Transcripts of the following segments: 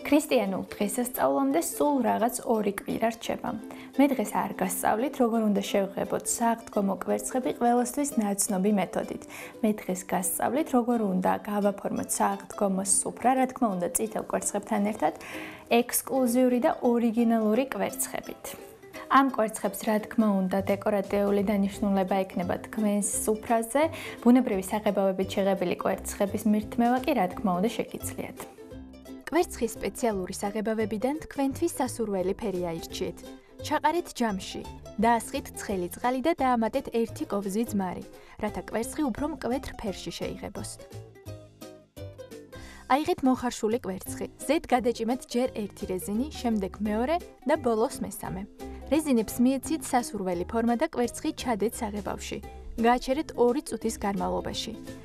ქრისტიანულ დღესასწაულამდე სულ რაღაც 2 კვირა რჩება. მე დღეს არ გასწავლით, როგორ უნდა შევღებოთ სააღდგომო კვერცხები ყველასთვის ნაცნობი მეთოდით. მე დღეს გასწავლით, როგორ უნდა გავაფორმოთ სააღდგომო სუფრა, რა თქმა უნდა, წითელ კვერცხებთან ერთად, ექსკლუზიური და ორიგინალური კვერცხებით. ამ კვერცხებს, რა თქმა უნდა, დეკორატიული დანიშნულება ექნება თქვენს სუფრაზე, ბუნებრივი საღებავებით შეღებილი კვერცხების მირთმევა კი, რა თქმა უნდა, შეგიძლიათ. კვერცხის სპეციალური საღებავებიდან თქვენთვის სასურველი ფერი აირჩიეთ. ჩაყარეთ ჯამში, დაასხით ცხელი წყალი და დაამატეთ 1 კოვზი ძმარი, რათა კვერცხი უფრო მკვეთრ ფერში შეიღებოს. აიღეთ მოხარშული კვერცხი, ზედ გადაჭიმეთ ჯერ 1 რეზინი, შემდეგ მეორე და ბოლოს მესამე. რეზინებს მიეცით სასურველი ფორმა და კვერცხი ჩადეთ საღებავში. გააჩერეთ 2 წუთის განმავლობაში.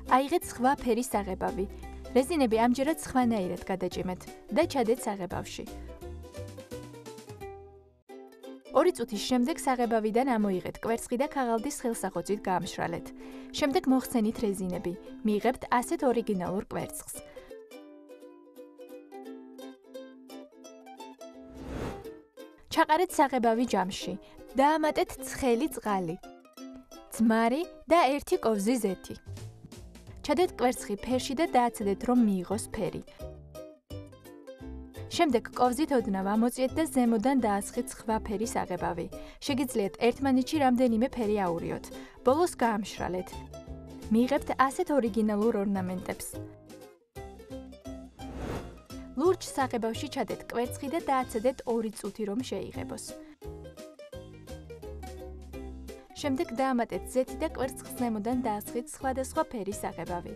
აიღეთ სხვა ფერის საღებავი. რეზინები ამჯერად სხვანაირად გადაჭიმეთ და ჩადეთ საღებავში. 2 წუთის შემდეგ საღებავიდან ამოიღეთ კვერცხი და ქაღალდის ხელსახოცით გაამშრალეთ. შემდეგ მოხსენით რეზინები. მიიღებთ ასეთ ორიგინალურ კვერცხს. ჩაყარეთ საღებავი ჯამში. დაამატეთ ცხელი წყალი, ძმარი და 1 კოვზი ზეთი. ჩადეთ კვერცხი ფერში და დააცადეთ, რომ მიიღოს ფერი. შემდეგ კოვზით ოდნავ ამოწიეთ და ზემოდან დაასხით სხვა ფერის საღებავი. შეგიძლიათ ერთმანეთში რამდენიმე ფერი აურიოთ. ბოლოს გაამშრალეთ. მიიღებთ ასეთ ორიგინალურ ორნამენტებს. ლურჯ საღებავში ჩადეთ კვერცხი და დააცადეთ 2 წუთი, რომ შეიღებოს. შემდეგ დაამატეთ ზეთი და კვერცხს ზემოდან დაასხით სხვადასხვა ფერის საღებავი.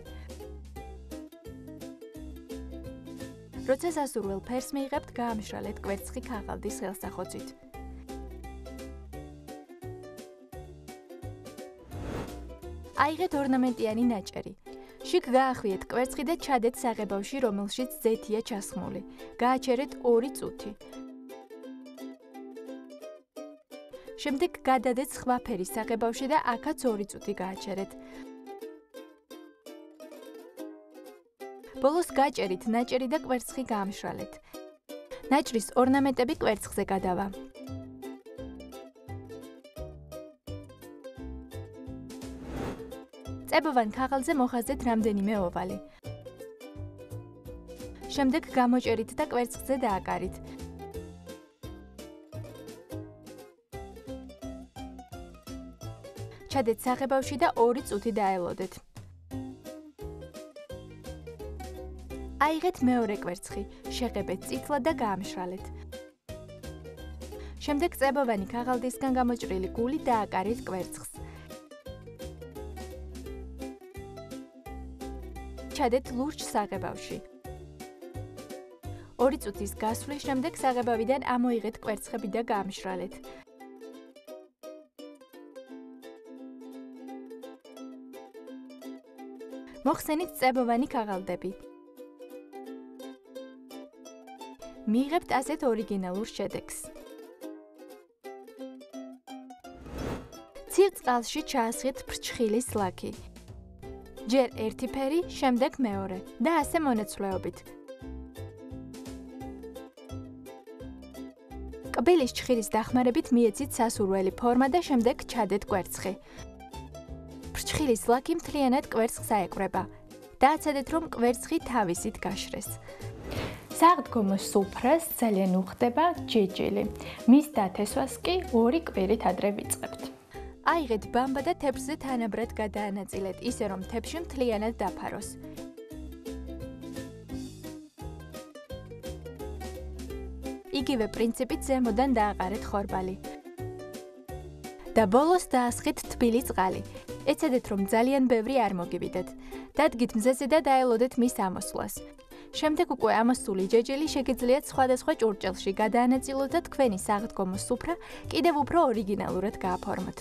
როცა სასურველ ფერს მიიღებთ, გაამშრალეთ კვერცხი ქაღალდის ხელსახოცით. აიღეთ ორნამენტიანი ნაჭერი. შიგ გაახვიეთ კვერცხი და ჩადეთ საღებავში, რომელშიც ზეთია ჩასხმული. გააჩერეთ 2 წუთი. შემდეგ გადადეთ სხვა ფერის საღებავში და აქაც 2 წუთი გააჩერეთ. ბოლოს გაჭერით ნაჭერი და კვერცხი გაამშრალეთ. ნაჭრის ორნამენტები კვერცხზე გადავა. წებოვან ქაღალდზე მოხაზეთ რამდენიმე ოვალი. შემდეგ გამოჭერით და კვერცხზე დააკარით. ჩადეთ საღებავში და 2 წუთი დაელოდეთ. აიღეთ მეორე კვერცხი, შეღებეთ წითლად და გაამშრალეთ. შემდეგ წებოვანი ქაღალდისგან გამოჭრილი გული დააკარით კვერცხს. ჩადეთ ლურჯ საღებავში. 2 წუთის გასვლის შემდეგ საღებავიდან ამოიღეთ კვერცხები და გაამშრალეთ. მოხსენით წებოვანი ქაღალდები. მიიღებთ ასეთ ორიგინალურ შედეგს. ცივ წყალში ჩაასხით ფრჩხილის ლაქი. ჯერ 1 ფერი, შემდეგ მეორე და ასე მონაცვლეობით. კბილის ჩხირის დახმარებით მიეცით სასურველი ფორმა და შემდეგ ჩადეთ კვერცხი. ფრჩხილის ლაქი მთლიანად კვერცხს აეკვრება. დააცადეთ, რომ კვერცხი თავისით გაშრეს. სააღდგომო სუფრას ძალიან უხდება ჯეჯილი. მის დათესვას კი 2 კვირით ადრე ვიწყებთ. აიღეთ ბამბა და თეფშზე თანაბრად გადაანაწილეთ, ისე რომ თეფში მთლიანად დაფაროს. იგივე პრინციპით ზემოდან დააყარეთ ხორბალი. და ბოლოს დაასხით თბილი წყალი. ეცადეთ, რომ ძალიან ბევრი არ მოგივიდეთ. დადგით მზეზე და დაელოდეთ მის ამოსვლას. შემდეგ უკვე ამოსული ჯეჯილი შეგიძლიათ სხვადასხვა ჭურჭელში გადაანაწილოთ და თქვენი სააღდგომო სუფრა კიდევ უფრო ორიგინალურად გააფორმოთ.